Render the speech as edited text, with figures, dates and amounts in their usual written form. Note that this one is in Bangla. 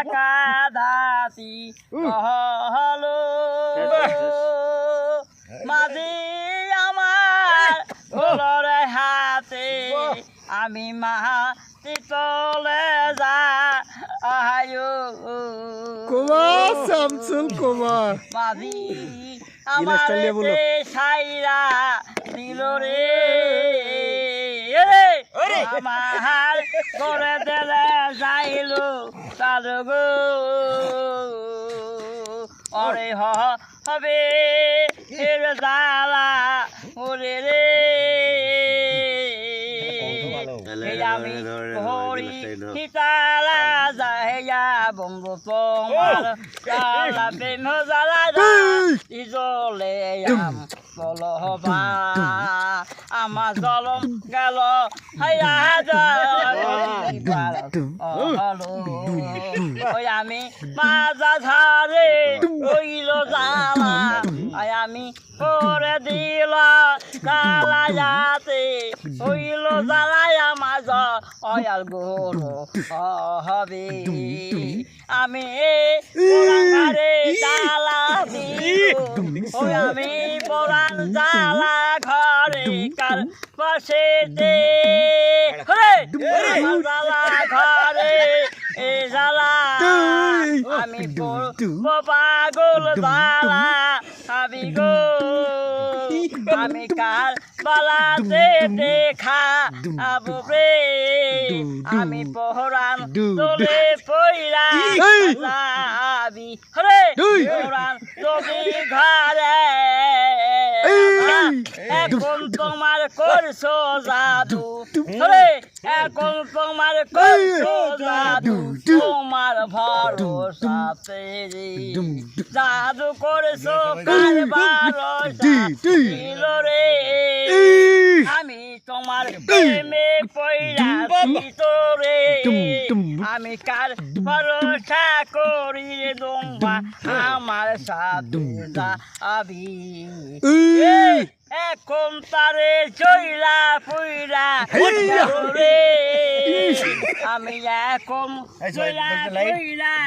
কাদাতি হলো মাঝি আমার গোলরে হাতে আমি মাটি তলে যা আয়ো কুমার শামসুল কুমার মাঝি আমার সাইরা দিল রে আমার করে দিলে যাইলো তার গো অরে হবে এর জ্বালা ওরে রে আমি হরি সীতালা যাইয়া বন্ধু তোমার জ্বালা প্রেম জ্বালা জলে বলবা আমার জলম গেল হাইয়া ওই আমি মাজা ঝাড়ে ওইল জ্বালা আমি করে দিল জ্বালায়াতে ওইল জ্বালায়া মাঝ অয়াল গোল হবে আমি রে জ্বালা ওই আমি পরাণ জ্বালা ঘরে কার পাশে দে জ্বালা ঘরে এ জ্বালা আমি পাগল জ্বালা আমি গো আমি কার বালাতে দেখা আবু রে আমি পহরান তোলে পইরা যাবি রে পহরান তোবি ঘরে এখন তোমার করছো জাদু রে এখন তোমার করছো জাদু তোমার ভরসাতে জাদু করছো কারবার রে আমি তোমার প্রেমে পইরা ভিতরে আমি কার ভরসা করি রে দোম্বা আমার সাথে যাবি এখন তারে চইলা পুইরা রে আমি এখন চইলা পুইরা